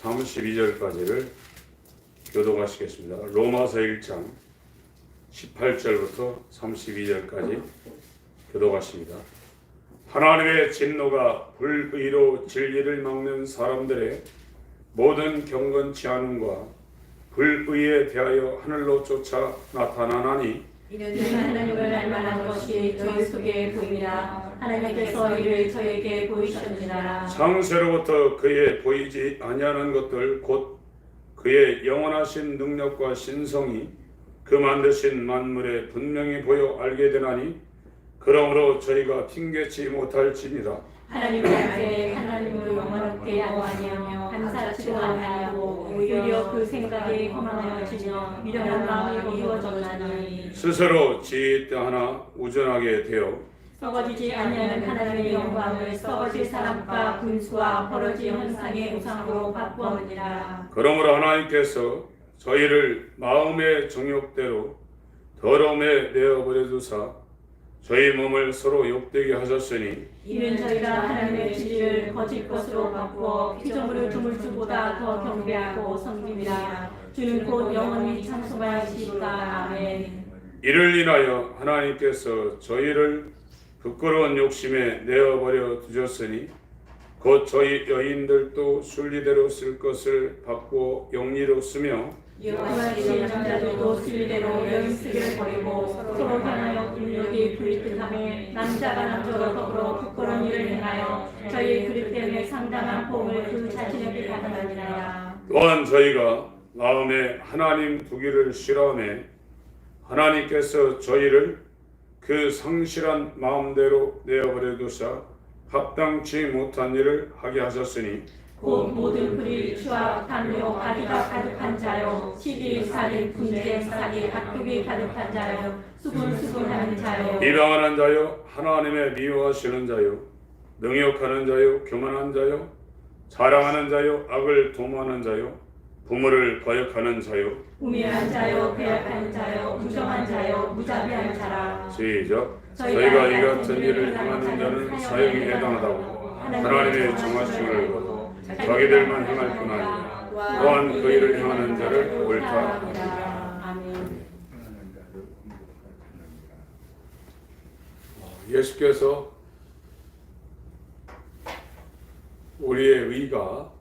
32절까지를 교독하시겠습니다. 로마서 1장 18절부터 32절까지 교독하십니다. 하나님의 진노가 불의로 진리를 막는 사람들의 모든 경건치 않음과 불의에 대하여 하늘로 쫓아 나타나나니 이는 하나님을 닮아난 것이 저희 속에 보이라. 하나님께서 이를 저에게 보이셨느니라. 창세로부터 그의 보이지 아니하는 것들 곧 그의 영원하신 능력과 신성이 그 만드신 만물에 분명히 보여 알게 되나니 그러므로 저희가 핑계치 못할지니라. 하나님의 앞에 하나님을 영원롭게 하고 아니하며 감사치도 아니하고 오히려 그 생각이 허망하여지며 미련한 마음이 이루어졌나니 스스로 지혜 하나 우전하게 되어 썩어지지 아니하는 하나님의 영광을 썩어질 사람과 군수와 벌어질 현상의 우상으로 바꾸었느니라. 그러므로 하나님께서 저희를 마음의 정욕대로 더러움에 내어버려 두사 저희 몸을 서로 욕되게 하셨으니 이는 저희가 하나님의 진리를 거짓 것으로 바꾸어 피조물을 두물 주보다 더 경배하고 섬깁니다. 주는 곧 영원히 찬송하시리다. 아멘. 이를 인하여 하나님께서 저희를 부끄러운 욕심에 내어버려 두셨으니 곧 저희 여인들도 순리대로 쓸 것을 바꾸어 영리로 쓰며 여호와의 남자들도 순리대로 여인 쓰기를 버리고 서로 향하여 인력이 불이득하며 남자가 남자로 더불어 부끄러운 일을 행하여 저희 그릇 때문에 상당한 보험을 그 자신에게 받아들이라. 또한 저희가 마음에 하나님 두기를 싫어하며 하나님께서 저희를 그 성실한 마음대로 내어버려 두사 합당치 못한 일을 하게 하셨으니 곧 모든 불의, 추악, 담요, 악의가 가득한 자요, 시기, 살인, 분쟁, 사기, 악독이 가득한 자요, 수군수군하는 자요, 비방하는 자요, 하나님의 미워하시는 자요, 능욕하는 자요, 교만한 자요, 자랑하는 자요, 악을 도모하는 자요, 부모를 거역하는 자요, 우매한 자요, 배약한 자요, 무정한 자요, 무자비한 자라. 시작. 저희가 이 같은 일을 행하는 자는 사형이 해당하다고 하나님의 정하심을 거두 자기들만 행할 뿐 아니라 또한 그 일을 행하는 자를 옳다 합니다. 아멘. 예수께서 우리의 의가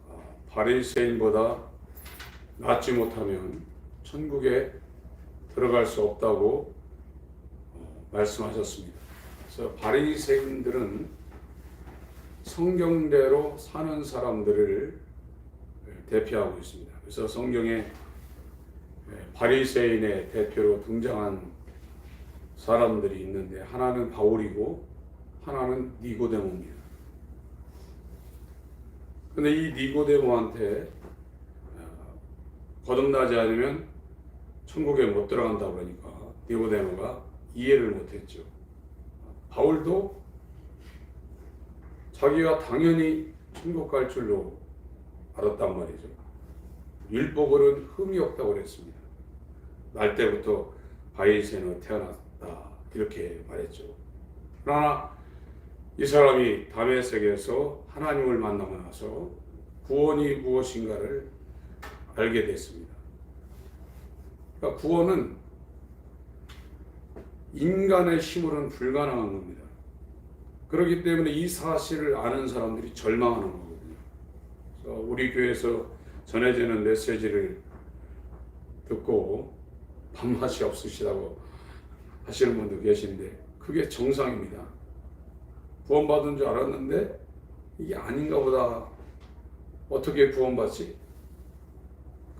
바리새인보다 낫지 못하면 천국에 들어갈 수 없다고 말씀하셨습니다. 그래서 바리새인들은 성경대로 사는 사람들을 대표하고 있습니다. 그래서 성경에 바리새인의 대표로 등장한 사람들이 있는데 하나는 바울이고 하나는 니고데모입니다. 근데 이 니고데모한테 거듭나지 않으면 천국에 못 들어간다고 하니까 니고데모가 이해를 못했죠. 바울도 자기가 당연히 천국 갈 줄로 알았단 말이죠. 율법으로는 흠이 없다고 그랬습니다. 날 때부터 바리새인으로 태어났다 이렇게 말했죠. 그러나 이 사람이 다메섹에서 하나님을 만나고 나서 구원이 무엇인가를 알게 됐습니다. 그러니까 구원은 인간의 힘으로는 불가능한 겁니다. 그렇기 때문에 이 사실을 아는 사람들이 절망하는 거거든요. 그래서 우리 교회에서 전해지는 메시지를 듣고 밥맛이 없으시다고 하시는 분도 계신데 그게 정상입니다. 구원받은 줄 알았는데 이게 아닌가 보다. 어떻게 구원받지?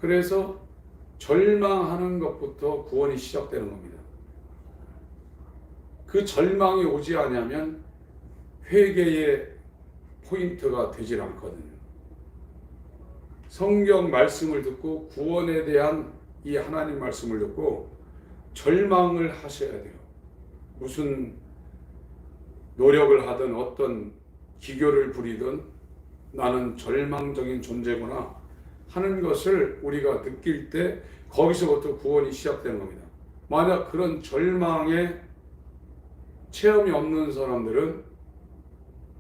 그래서 절망하는 것부터 구원이 시작되는 겁니다. 그 절망이 오지 않으면 회개의 포인트가 되질 않거든요. 성경 말씀을 듣고 구원에 대한 이 하나님 말씀을 듣고 절망을 하셔야 돼요. 무슨 노력을 하든 어떤 기교를 부리든 나는 절망적인 존재구나 하는 것을 우리가 느낄 때 거기서부터 구원이 시작되는 겁니다. 만약 그런 절망에 체험이 없는 사람들은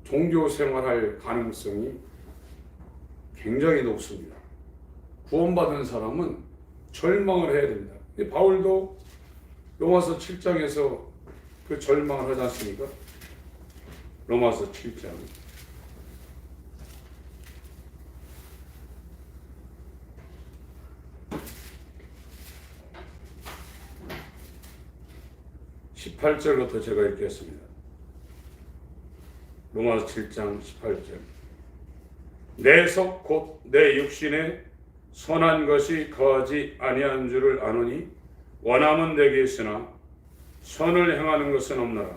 종교 생활할 가능성이 굉장히 높습니다. 구원받은 사람은 절망을 해야 됩니다. 바울도 로마서 7장에서 그 절망을 하지 않습니까? 로마서 7장 18절부터 제가 읽겠습니다. 로마서 7장 18절. 내 속 곧 내 육신에 선한 것이 거하지 아니한 줄을 아노니 원함은 내게 있으나 선을 행하는 것은 없노라.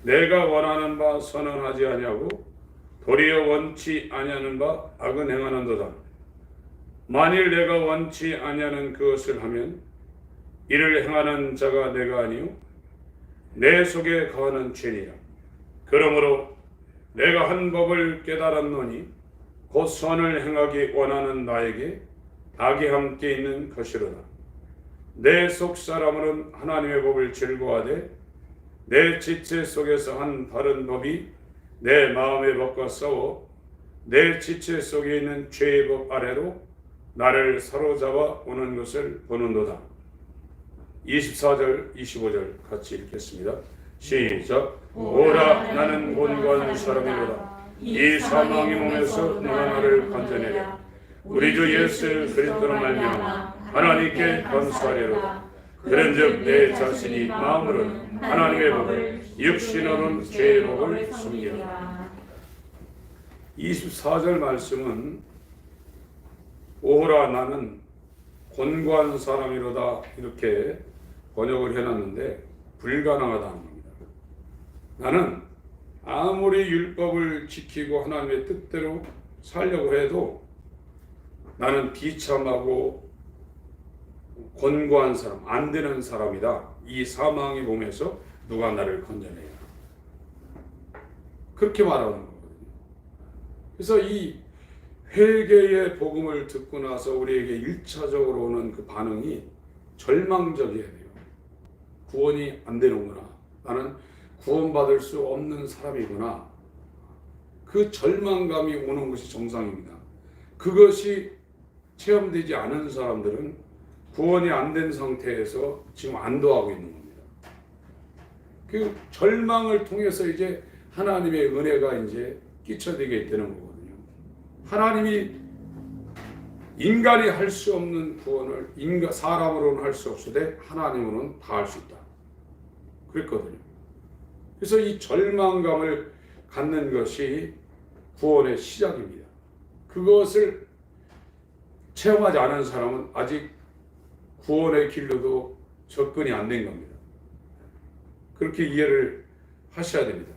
내가 원하는 바 선은 하지 아니하고 도리어 원치 아니하는 바 악은 행하는도다. 만일 내가 원치 아니하는 그것을 하면 이를 행하는 자가 내가 아니요 내 속에 거하는 죄니라. 그러므로 내가 한 법을 깨달았노니 곧 선을 행하기 원하는 나에게 악이 함께 있는 것이로다. 내 속 사람으로는 하나님의 법을 즐거워하되 내 지체 속에서 한 다른 법이 내 마음의 법과 싸워 내 지체 속에 있는 죄의 법 아래로 나를 사로잡아 오는 것을 보는도다. 24절 25절 같이 읽겠습니다. 시작. 오라 나는 곤고한 사람이로다. 이 사망의 몸에서 누가 나를 건져내랴. 우리 주 예수 그리스도로 말미암아 하나님께 감사하리로다. 그런즉 내 자신이 마음으로는 하나님의 법을 육신으로는 죄의 법을 숨기라. 24절 말씀은 오라 나는 곤고한 사람이로다 이렇게 번역을 해놨는데 불가능하다는 겁니다. 나는 아무리 율법을 지키고 하나님의 뜻대로 살려고 해도 나는 비참하고 곤고한 사람, 안 되는 사람이다. 이 사망의 몸에서 누가 나를 건져내야. 그렇게 말하는 거거든요. 그래서 이 회개의 복음을 듣고 나서 우리에게 1차적으로 오는 그 반응이 절망적이어야 돼요. 구원이 안 되는구나. 나는 구원받을 수 없는 사람이구나. 그 절망감이 오는 것이 정상입니다. 그것이 체험되지 않은 사람들은 구원이 안 된 상태에서 지금 안도하고 있는 겁니다. 그 절망을 통해서 이제 하나님의 은혜가 이제 끼쳐지게 되는 거거든요. 하나님이 인간이 할 수 없는 구원을 사람으로는 할 수 없으되 하나님으로는 다 할 수 있다. 그랬거든요. 그래서 이 절망감을 갖는 것이 구원의 시작입니다. 그것을 체험하지 않은 사람은 아직 구원의 길로도 접근이 안 된 겁니다. 그렇게 이해를 하셔야 됩니다.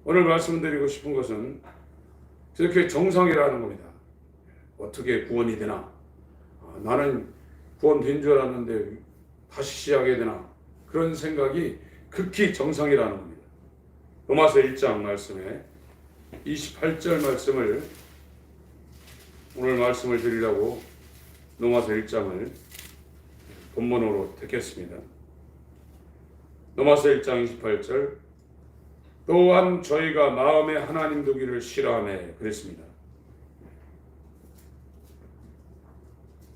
오늘 말씀드리고 싶은 것은 저렇게 정상이라는 겁니다. 어떻게 구원이 되나? 나는 구원된 줄 알았는데 다시 시작해야 되나? 그런 생각이 극히 정상이라는 겁니다. 로마서 1장 말씀에 28절 말씀을 오늘 말씀을 드리려고 로마서 1장을 본문으로 택했습니다. 로마서 1장 28절. 또한 저희가 마음에 하나님 두기를 싫어하며 그랬습니다.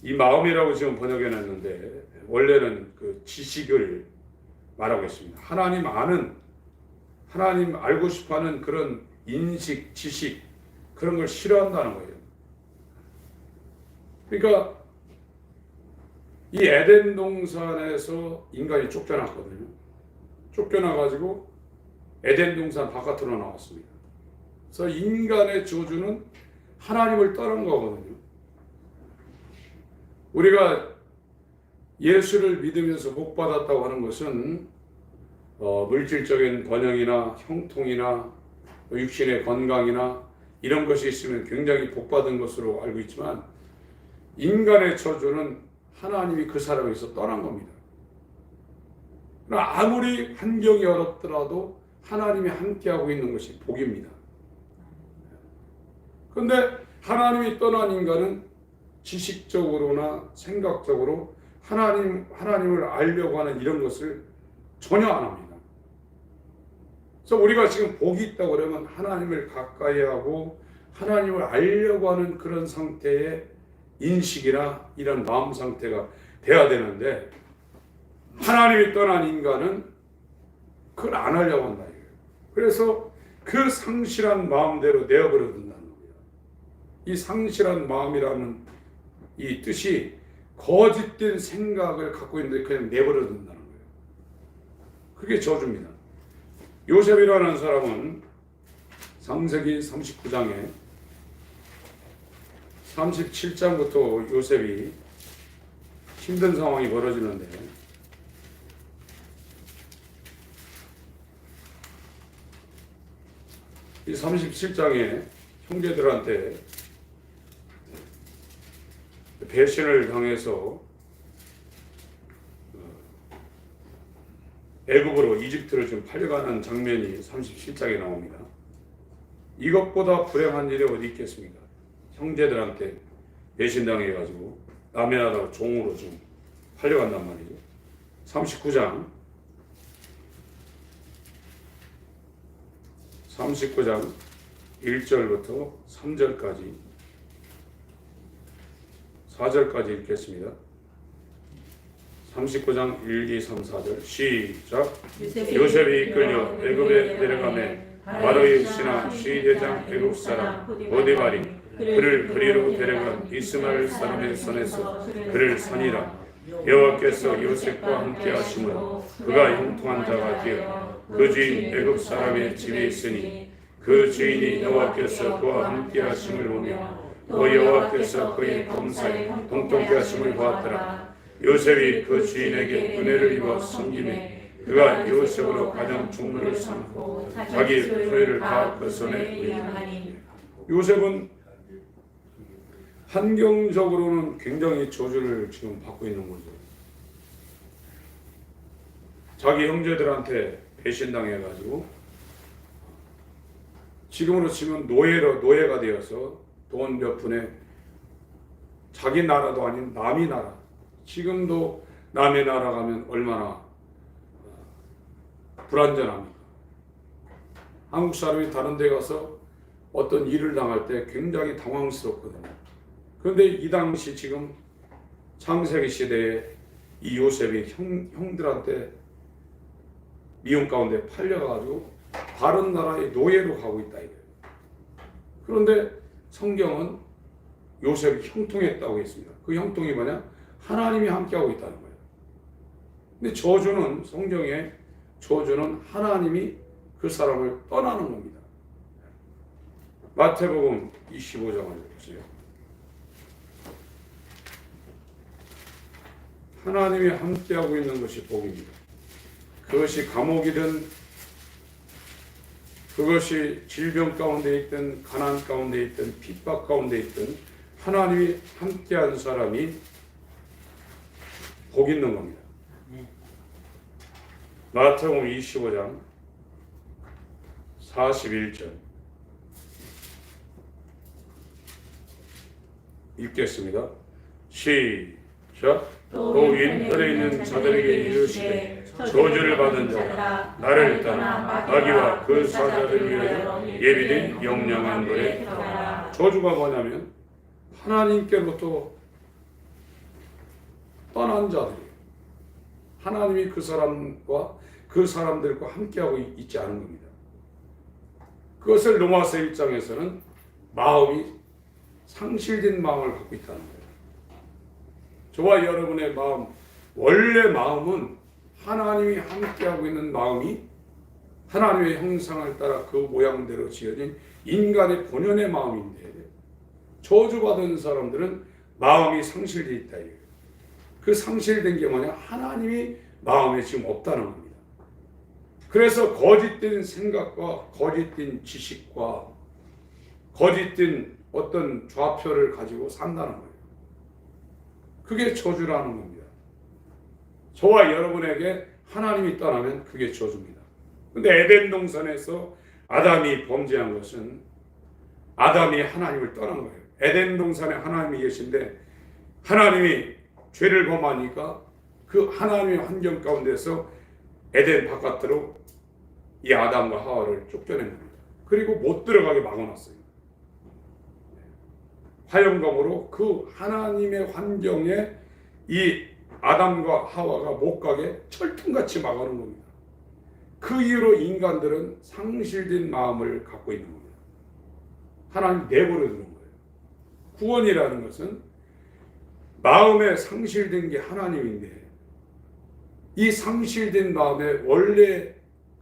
이 마음이라고 지금 번역해놨는데 원래는 그 지식을 말하고 있습니다. 하나님 알고 싶어하는 그런 인식, 지식 그런 걸 싫어한다는 거예요. 그러니까 이 에덴 동산에서 인간이 쫓겨났거든요. 쫓겨나가지고 에덴 동산 바깥으로 나왔습니다. 그래서 인간의 저주는 하나님을 떠난 거거든요. 우리가 예수를 믿으면서 복 받았다고 하는 것은 물질적인 번영이나 형통이나 육신의 건강이나 이런 것이 있으면 굉장히 복 받은 것으로 알고 있지만 인간의 저주는 하나님이 그 사람에서 떠난 겁니다. 그러나 아무리 환경이 어렵더라도 하나님이 함께하고 있는 것이 복입니다. 그런데 하나님이 떠난 인간은 지식적으로나 생각적으로 하나님을 알려고 하는 이런 것을 전혀 안 합니다. 그래서 우리가 지금 복이 있다고 그러면 하나님을 가까이 하고 하나님을 알려고 하는 그런 상태에 인식이나 이런 마음 상태가 돼야 되는데 하나님이 떠난 인간은 그걸 안 하려고 한다. 그래서 그 상실한 마음대로 내어버려 둔다는 거예요. 이 상실한 마음이라는 이 뜻이 거짓된 생각을 갖고 있는데 그냥 내버려 둔다는 거예요. 그게 저주입니다. 요셉이라는 사람은 창세기 39장에 37장부터 요셉이 힘든 상황이 벌어지는데 이 37장에 형제들한테 배신을 당해서 애굽으로 이집트로 좀 팔려가는 장면이 37장에 나옵니다. 이것보다 불행한 일이 어디 있겠습니까? 형제들한테 배신당해가지고 남의 나라로 종으로 좀 팔려간단 말이죠. 39장 1절부터 3절까지 4절까지 읽겠습니다. 39장 1, 2, 3, 4절 시작. 요셉이 이끌려 애굽에 내려가매 바로의 신하 시대장 애굽 사람 보디발이 그를 그리로 데려간 이스마엘 사람의 손에서 그를 산이라. 여호와께서 요셉과 함께 하심으로 그가 형통한 자가 되어 그 주인 애굽 사람의 집에 있으니 그 주인이 여호와께서 그와 함께 하심을 보며 또 여호와께서 그의 검사에 동통케 하심을 보았더라. 요셉이 그 주인에게 은혜를 입어 섬김에 그가 요셉으로 가장 중물을 삼고 자기 소유를 다 그 손에 의하니. 요셉은 환경적으로는 굉장히 저주를 지금 받고 있는 거죠. 자기 형제들한테 배신당해가지고 지금으로 치면 노예가 되어서 돈 몇 푼에 자기 나라도 아닌 남의 나라, 지금도 남의 나라 가면 얼마나 불안전합니까? 한국 사람이 다른 데 가서 어떤 일을 당할 때 굉장히 당황스럽거든요. 그런데 이 당시 지금 창세기 시대에 이 요셉이 형들한테 미움 가운데 팔려가지고 다른 나라의 노예로 가고 있다 이거예요. 그런데 성경은 요셉이 형통했다고 했습니다. 그 형통이 뭐냐? 하나님이 함께하고 있다는 거예요. 근데 저주는 성경에 저주는 하나님이 그 사람을 떠나는 겁니다. 마태복음 25장을 보세요. 하나님이 함께하고 있는 것이 복입니다. 그것이 감옥이든 그것이 질병 가운데 있든 가난 가운데 있든 핍박 가운데 있든 하나님이 함께한 사람이 복 있는 겁니다. 마태복음 25장 41절 읽겠습니다. 시작. 또 윈털에 있는 자들에게 이르시되 저주를 받은 자라 나를 떠나 마귀와 그 사자들을 위하여 예비된 영영한 물에 들어가라. 저주가 뭐냐면 하나님께로부터 떠난 자들이에요. 하나님이 그 사람과 그 사람들과 함께하고 있지 않은 겁니다. 그것을 로마서 1장에서는 마음이 상실된 마음을 갖고 있다는 거예요. 저와 여러분의 마음, 원래 마음은 하나님이 함께하고 있는 마음이 하나님의 형상을 따라 그 모양대로 지어진 인간의 본연의 마음인데 저주받은 사람들은 마음이 상실되어 있다. 그 상실된 게 뭐냐? 하나님이 마음에 지금 없다는 겁니다. 그래서 거짓된 생각과 거짓된 지식과 거짓된 어떤 좌표를 가지고 산다는 거예요. 그게 저주라는 겁니다. 저와 여러분에게 하나님이 떠나면 그게 저주입니다. 그런데 에덴 동산에서 아담이 범죄한 것은 아담이 하나님을 떠난 거예요. 에덴 동산에 하나님이 계신데 하나님이 죄를 범하니까 그 하나님의 환경 가운데서 에덴 바깥으로 이 아담과 하와를 쫓겨낸 겁니다. 그리고 못 들어가게 막아놨어요. 화영검으로 그 하나님의 환경에 이 아담과 하와가 못 가게 철통같이 막아놓은 겁니다. 그 이후로 인간들은 상실된 마음을 갖고 있는 겁니다. 하나님 내버려 두는 거예요. 구원이라는 것은 마음에 상실된 게 하나님인데, 이 상실된 마음에 원래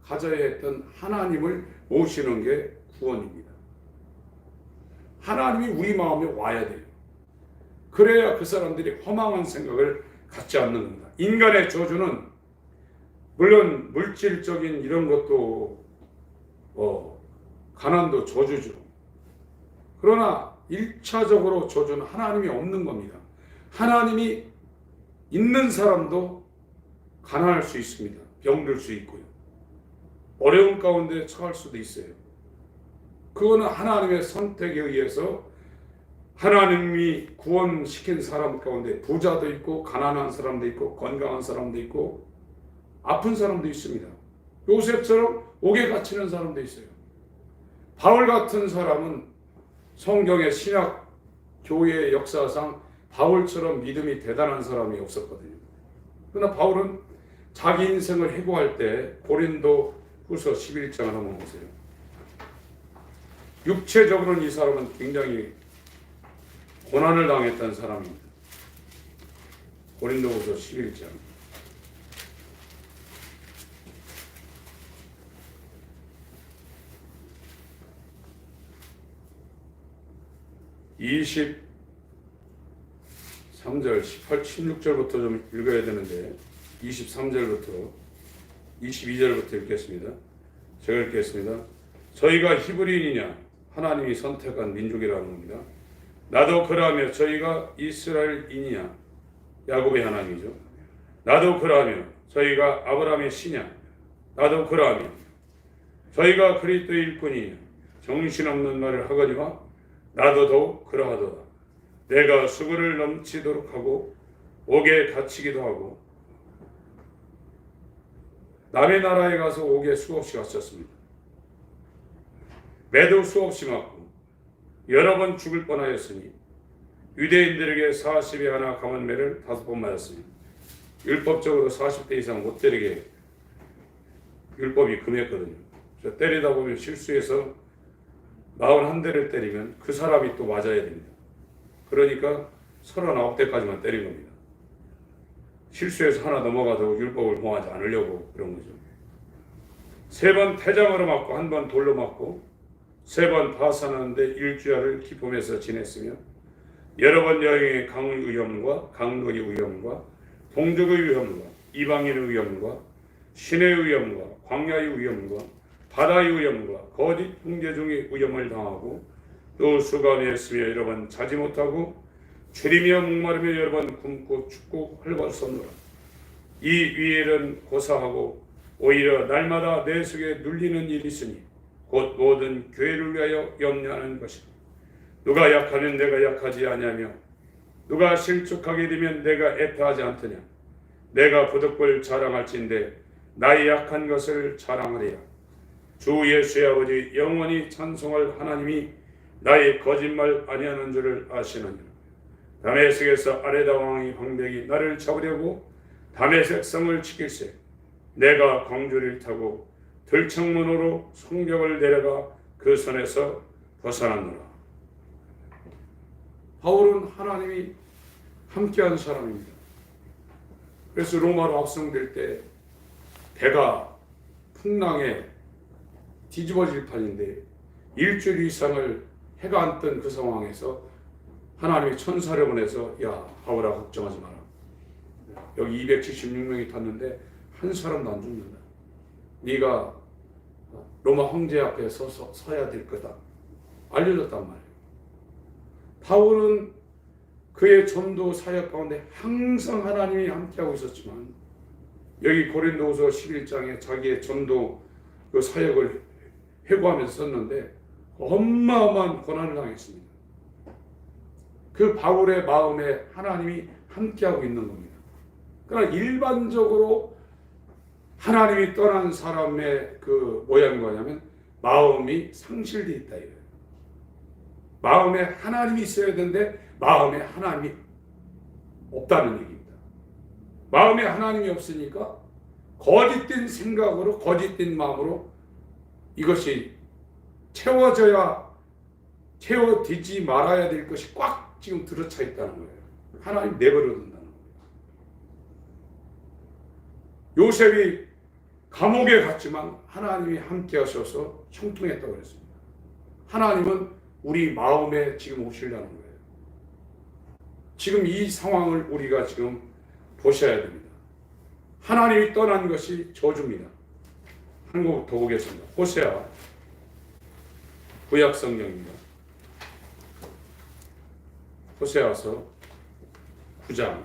가져야 했던 하나님을 모시는 게 구원입니다. 하나님이 우리 마음에 와야 돼요. 그래야 그 사람들이 허망한 생각을 갖지 않는 겁니다. 인간의 저주는 물론 물질적인 이런 것도 가난도 저주죠. 그러나 1차적으로 저주는 하나님이 없는 겁니다. 하나님이 있는 사람도 가난할 수 있습니다. 병들 수 있고요. 어려운 가운데 처할 수도 있어요. 그거는 하나님의 선택에 의해서 하나님이 구원시킨 사람 가운데 부자도 있고 가난한 사람도 있고 건강한 사람도 있고 아픈 사람도 있습니다. 요셉처럼 옥에 갇히는 사람도 있어요. 바울 같은 사람은 성경의 신약 교회의 역사상 바울처럼 믿음이 대단한 사람이 없었거든요. 그러나 바울은 자기 인생을 해고할 때 고린도 후서 11장을 한번 보세요. 육체적으로는 이 사람은 굉장히 고난을 당했던 사람입니다. 고린도 후서 11장 23절, 18, 16절부터 좀 읽어야 되는데 23절부터 22절부터 읽겠습니다. 제가 읽겠습니다. 저희가 히브리인이냐? 하나님이 선택한 민족이라는 겁니다. 나도 그러하며 저희가 이스라엘인이냐? 야곱의 하나님이죠. 나도 그러하며 저희가 아브라함의 씨냐? 나도 그러하며 저희가 그리스도의 일꾼이냐? 정신없는 말을 하거니와 나도 더욱 그러하도다. 내가 수고를 넘치도록 하고 옥에 갇히기도 하고 남의 나라에 가서 옥에 수없이 갇혔습니다. 매도 수없이 맞고 여러 번 죽을 뻔하였으니 유대인들에게 40에 하나 감은 매를 5번 맞았으니 율법적으로 40대 이상 못 때리게 율법이 금했거든요. 그래서 때리다 보면 실수해서 41대를 때리면 그 사람이 또 맞아야 됩니다. 그러니까 39대까지만 때린 겁니다. 실수해서 하나 넘어가도 율법을 범하지 않으려고 그런 거죠. 3번 태장으로 맞고 1번 돌로 맞고 3번 파산하는데 일주야를 기쁨에서 지냈으며 여러 번 여행의 강의 위험과 강도의 위험과 동족의 위험과 이방인의 위험과 신의 위험과 광야의 위험과 바다의 위험과 거짓 훈계 중의 위험을 당하고 또 수감했으며 여러 번 자지 못하고 줄이며 목마르며 여러 번 굶고 춥고 헐벗었노라. 이 위엘은 고사하고 오히려 날마다 내 속에 눌리는 일이 있으니 곧 모든 교회를 위하여 염려하는 것이다. 누가 약하면 내가 약하지 아니하며 누가 실족하게 되면 내가 애타하지 않더냐. 내가 부득불 자랑할진대 나의 약한 것을 자랑하리라. 주 예수의 아버지 영원히 찬송할 하나님이 나의 거짓말 아니하는 줄을 아시느니라. 다메섹에서 아레다 왕의 방백이 나를 잡으려고 다메섹 성을 지킬세 내가 광주를 타고 들청문으로 성벽을 내려가 그 손에서 벗어났노라. 바울은 하나님이 함께한 사람입니다. 그래서 로마로 압송될 때 배가 풍랑에 뒤집어질 판인데 일주일 이상을 해가 안 뜬 그 상황에서 하나님이 천사를 보내서 야 바울아 걱정하지 마라. 여기 276명이 탔는데 한 사람도 안 죽는다. 네가 로마 황제 앞에 서야 될 거다. 알려줬단 말이에요. 바울은 그의 전도 사역 가운데 항상 하나님이 함께하고 있었지만 여기 고린도후서 11장에 자기의 전도 그 사역을 회고하면서 썼는데 어마어마한 고난을 당했습니다. 그 바울의 마음에 하나님이 함께하고 있는 겁니다. 그러나 일반적으로 하나님이 떠난 사람의 그 모양이 뭐냐면 마음이 상실되어 있다 이거예요. 마음에 하나님이 있어야 되는데 마음에 하나님이 없다는 얘기입니다. 마음에 하나님이 없으니까 거짓된 생각으로 거짓된 마음으로 이것이 채워지지 말아야 될 것이 꽉 지금 들어차 있다는 거예요. 하나님 내버려 둔다는 거예요. 요셉이 감옥에 갔지만 하나님이 함께 하셔서 형통했다고 그랬습니다. 하나님은 우리 마음에 지금 오시려는 거예요. 지금 이 상황을 우리가 지금 보셔야 됩니다. 하나님이 떠난 것이 저주입니다. 한 국 더 보겠습니다. 호세아 구약 성경입니다. 호세아서 9장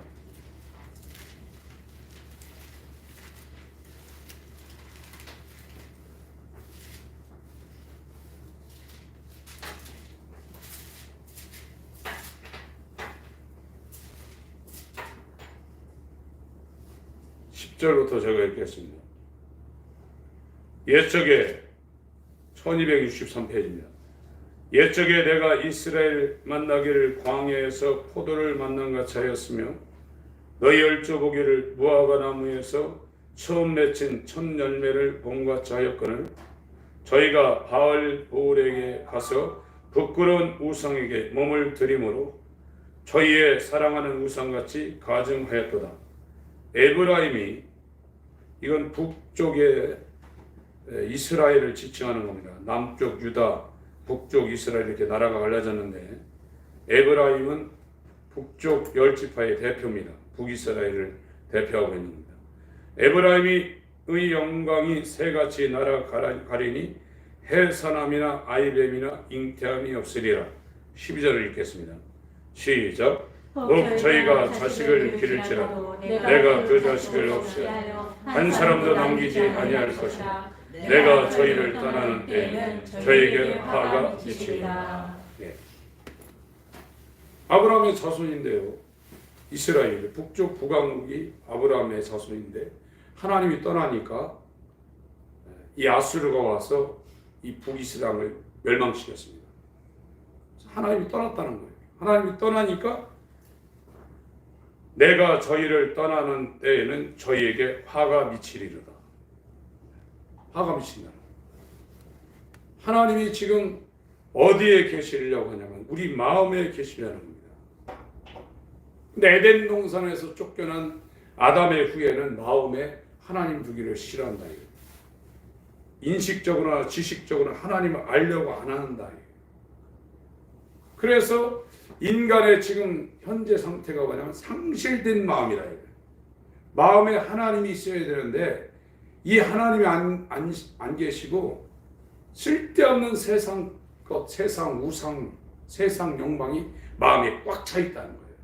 10절부터 제가 읽겠습니다. 옛적에 1263페이지입니다. 옛적에 내가 이스라엘 만나기를 광야에서 포도를 만난 같이 하였으며 너희 열조보기를 무화과 나무에서 처음 맺힌 첫 열매를 본 같이 하였거늘 저희가 바알 보울에게 가서 부끄러운 우상에게 몸을 들이므로 저희의 사랑하는 우상같이 가증하였도다. 에브라임이 이건 북쪽에 이스라엘을 지칭하는 겁니다. 남쪽 유다, 북쪽 이스라엘 이렇게 나라가 갈라졌는데 에브라임은 북쪽 10지파의 대표입니다. 북이스라엘을 대표하고 있는 겁니다. 에브라임의 영광이 새같이 나라 가리니 해사남이나 아이뱀이나 잉태함이 없으리라. 12절을 읽겠습니다. 시작. 혹 저희가 자식을 기를지라도 내가 그 자식을 없애어 한 사람도 남기지 아니할 것이다. 내가 저희를 떠나는 때에는 저에게 화가 미치리라. 네. 아브라함의 자손인데요. 이스라엘 북쪽 북왕국이 아브라함의 자손인데 하나님이 떠나니까 이 아수르가 와서 이 북이스라엘을 멸망시켰습니다. 하나님이 떠났다는 거예요. 하나님이 떠나니까 내가 저희를 떠나는 때에는 저희에게 화가 미치리로다. 화가 미친다. 하나님이 지금 어디에 계시려고 하냐면 우리 마음에 계시려는 겁니다. 근데 에덴 동산에서 쫓겨난 아담의 후예는 마음에 하나님 두기를 싫어한다. 인식적으로나 지식적으로나 하나님을 알려고 안 한다. 그래서 인간의 지금 현재 상태가 뭐냐면 상실된 마음이라. 마음에 하나님이 있어야 되는데 이 하나님이 안 계시고 쓸데없는 세상 것, 세상 우상, 세상 욕망이 마음에 꽉 차 있다는 거예요.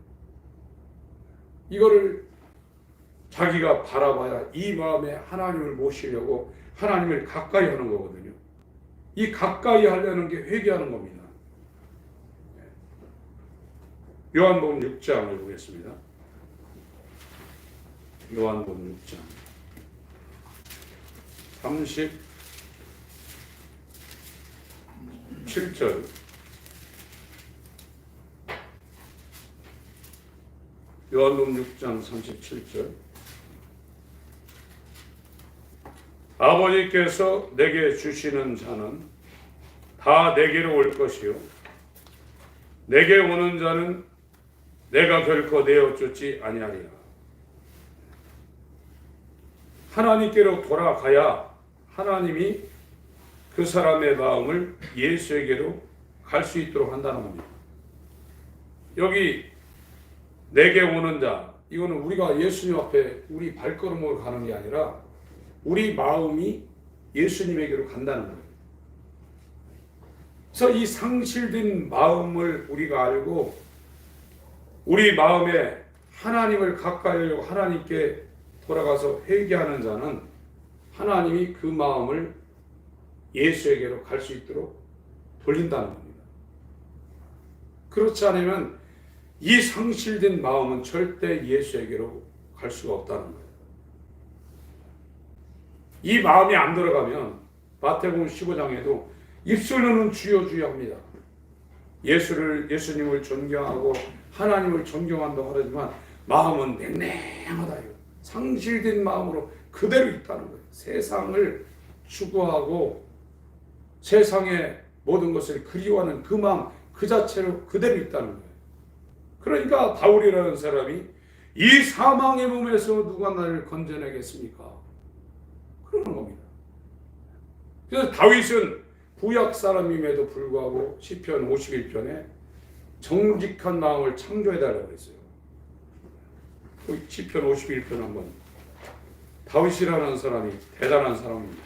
이거를 자기가 바라봐야 이 마음에 하나님을 모시려고 하나님을 가까이 하는 거거든요. 이 가까이 하려는 게 회개하는 겁니다. 요한복음 6장을 보겠습니다. 요한복음 6장 37절 요한복음 6장 37절 아버지께서 내게 주시는 자는 다 내게로 올 것이요 내게 오는 자는 내가 결코 내어 쫓지 아니하리라. 하나님께로 돌아가야 하나님이 그 사람의 마음을 예수에게로 갈 수 있도록 한다는 겁니다. 여기 내게 오는 자, 이거는 우리가 예수님 앞에 우리 발걸음으로 가는 게 아니라 우리 마음이 예수님에게로 간다는 거예요. 그래서 이 상실된 마음을 우리가 알고 우리 마음에 하나님을 가까이 하려고 하나님께 돌아가서 회개하는 자는 하나님이 그 마음을 예수에게로 갈 수 있도록 돌린다는 겁니다. 그렇지 않으면 이 상실된 마음은 절대 예수에게로 갈 수가 없다는 거예요. 이 마음이 안 들어가면 마태복음 15장에도 입술로는 주여 주여 합니다. 예수님을 존경하고 하나님을 존경한다고 하지만 마음은 냉랭하다. 상실된 마음으로 그대로 있다는 거예요. 세상을 추구하고 세상의 모든 것을 그리워하는 그 마음 그 자체로 그대로 있다는 거예요. 그러니까 바울이라는 사람이 이 사망의 몸에서 누가 나를 건져내겠습니까? 그러는 겁니다. 그래서 다윗은 구약 사람임에도 불구하고 시편 51편에 정직한 마음을 창조해달라고 했어요. 시편 51편 한번. 다윗이라는 사람이 대단한 사람입니다.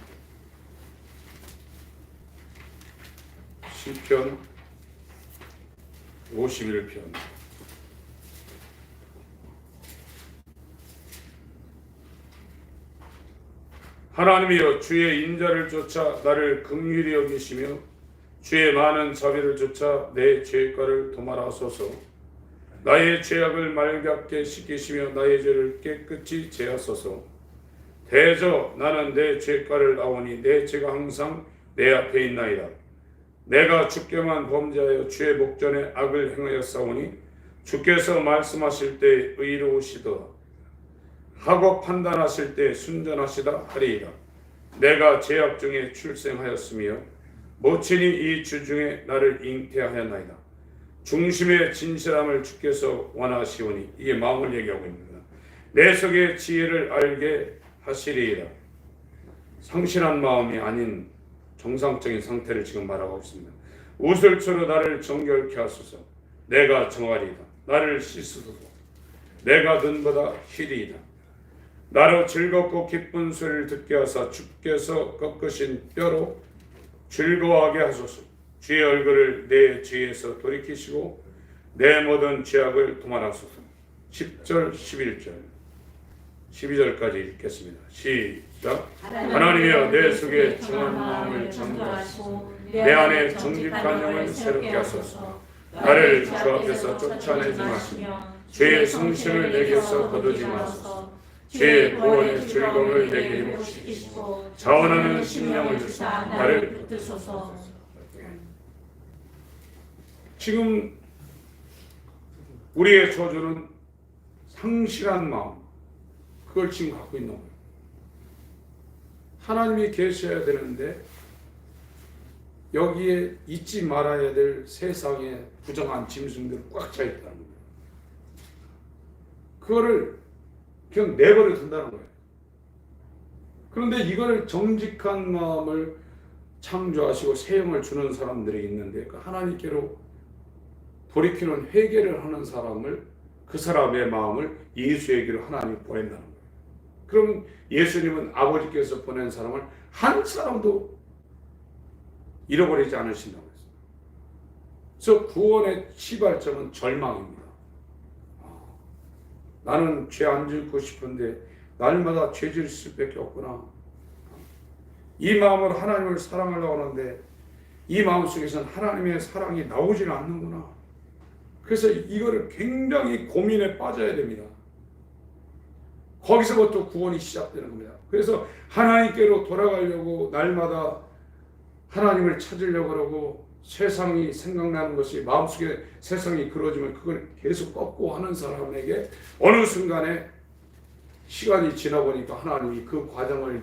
시편 51편. 하나님이여, 주의 인자를 쫓아 나를 긍휼히 여기시며 주의 많은 자비를 쫓아 내 죄가를 도말하소서. 나의 죄악을 맑게 씻기시며 나의 죄를 깨끗이 제하소서. 대저 나는 내 죄가를 아오니 내 죄가 항상 내 앞에 있나이다. 내가 주께만 범죄하여 주의 목전에 악을 행하였사오니 주께서 말씀하실 때 의로우시도다 하고 판단하실 때 순전하시다 하리이다. 내가 죄악 중에 출생하였으며 모친이 이 주 중에 나를 잉태하였나이다. 중심의 진실함을 주께서 원하시오니, 이게 마음을 얘기하고 있습니다. 내 속의 지혜를 알게 하시리이다. 상실한 마음이 아닌 정상적인 상태를 지금 말하고 있습니다. 우슬초로 나를 정결케 하소서. 내가 정하리이다. 나를 씻으소서. 내가 눈보다 희리이다. 나로 즐겁고 기쁜 소리를 듣게 하사 주께서 꺾으신 뼈로 즐거워하게 하소서. 주의 얼굴을 내 죄에서 돌이키시고 내 모든 죄악을 도말하소서. 10절 11절 12절까지 읽겠습니다. 시작. 하나님이여, 내 속에 정한 마음을 창조하시고 내 안에 정직한 영을 새롭게 하소서. 나를 주 앞에서 쫓아내지 마시며 죄의 성심을 내게서 거두지 마소서. 죄의 구원의 즐거움을 내게 회복시키시고 자원하는 심령을 주사 나를 붙드소서. 지금 우리의 저주는 상실한 마음, 그걸 지금 갖고 있는 거예요. 하나님이 계셔야 되는데 여기에 잊지 말아야 될 세상의 부정한 짐승들이 꽉 차 있다는 거예요. 그거를 그냥 내버려 둔다는 거예요. 그런데 이걸 정직한 마음을 창조하시고 새 영을 주는 사람들이 있는데 그 하나님께로 돌이키는 회개를 하는 사람을, 그 사람의 마음을 예수에게로 하나님이 보낸다는 거예요. 그럼 예수님은 아버지께서 보낸 사람을 한 사람도 잃어버리지 않으신다고 했어요. 그래서 구원의 시발점은 절망입니다. 나는 죄 안 짓고 싶은데 날마다 죄 지을 수밖에 없구나. 이 마음으로 하나님을 사랑하려고 하는데 이 마음속에서는 하나님의 사랑이 나오지는 않는구나. 그래서 이거를 굉장히 고민에 빠져야 됩니다. 거기서부터 구원이 시작되는 겁니다. 그래서 하나님께로 돌아가려고 날마다 하나님을 찾으려고 그러고 세상이 생각나는 것이 마음속에 세상이 그려지면 그걸 계속 꺾고 하는 사람에게 어느 순간에 시간이 지나보니까 하나님이 그 과정을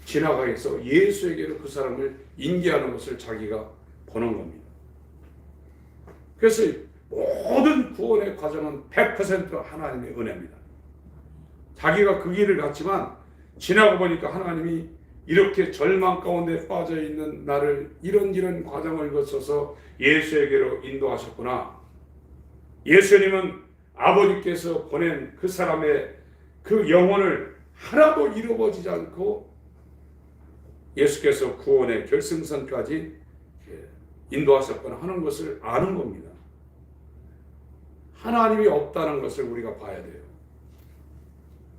지나가게 해서 예수에게로 그 사람을 인계하는 것을 자기가 보는 겁니다. 그래서 모든 구원의 과정은 100% 하나님의 은혜입니다. 자기가 그 길을 갔지만 지나고 보니까 하나님이 이렇게 절망 가운데 빠져있는 나를 이런 과정을 거쳐서 예수에게로 인도하셨구나. 예수님은 아버지께서 보낸 그 사람의 그 영혼을 하나도 잃어버리지 않고 예수께서 구원의 결승선까지 인도하셨구나 하는 것을 아는 겁니다. 하나님이 없다는 것을 우리가 봐야 돼요.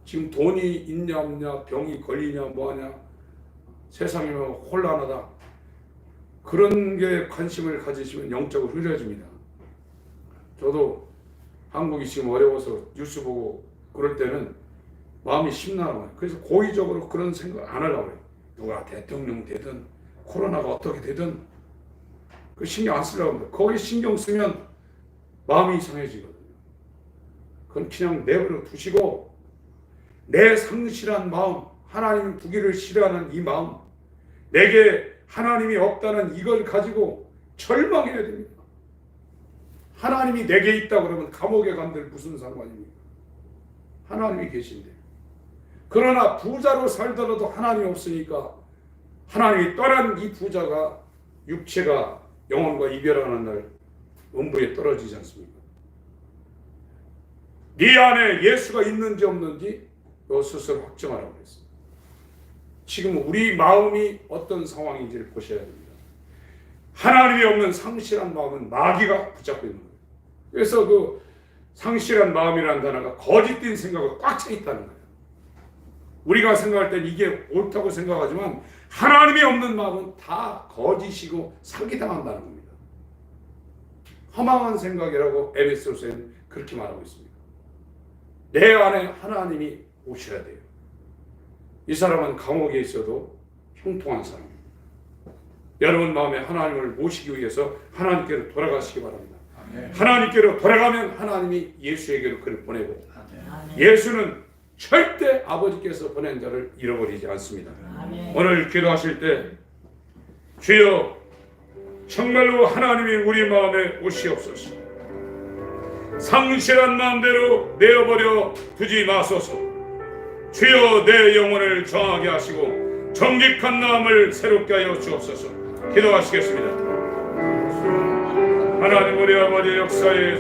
지금 돈이 있냐 없냐, 병이 걸리냐 뭐하냐, 세상이 혼란하다, 그런 게 관심을 가지시면 영적으로 흐려집니다. 저도 한국이 지금 어려워서 뉴스 보고 그럴 때는 마음이 심란해요. 그래서 고의적으로 그런 생각 안 하려고 해요. 누가 대통령 되든 코로나가 어떻게 되든 그 신경 안 쓰려고 합니다. 거기 신경 쓰면 마음이 이상해지거든요. 그건 그냥 내버려 두시고 내 상실한 마음, 하나님 두기를 싫어하는 이 마음, 내게 하나님이 없다는 이걸 가지고 절망해야 됩니다. 하나님이 내게 있다 그러면 감옥에 간들 무슨 상관입니까? 하나님이 계신데. 그러나 부자로 살더라도 하나님이 없으니까 하나님이 떠난 이 부자가 육체가 영혼과 이별하는 날 음부에 떨어지지 않습니까? 네 안에 예수가 있는지 없는지 너 스스로 확정하라고 그랬습니다. 지금 우리 마음이 어떤 상황인지를 보셔야 됩니다. 하나님이 없는 상실한 마음은 마귀가 붙잡고 있는 거예요. 그래서 그 상실한 마음이라는 단어가 거짓된 생각을 꽉 차 있다는 거예요. 우리가 생각할 땐 이게 옳다고 생각하지만 하나님이 없는 마음은 다 거짓이고 사기당한다는 겁니다. 허망한 생각이라고 에베소서에는 그렇게 말하고 있습니다. 내 안에 하나님이 오셔야 돼요. 이 사람은 감옥에 있어도 형통한 사람입니다. 여러분 마음에 하나님을 모시기 위해서 하나님께로 돌아가시기 바랍니다. 아멘. 하나님께로 돌아가면 하나님이 예수에게로 그를 보내고 아멘. 예수는 절대 아버지께서 보낸 자를 잃어버리지 않습니다. 아멘. 오늘 기도하실 때 주여 정말로 하나님이 우리 마음에 오시옵소서. 상실한 마음대로 내어버려 두지 마소서. 주여 내 영혼을 정하게 하시고 정직한 마음을 새롭게 하여 주옵소서. 기도하시겠습니다. 하나님 우리 아버지 역사에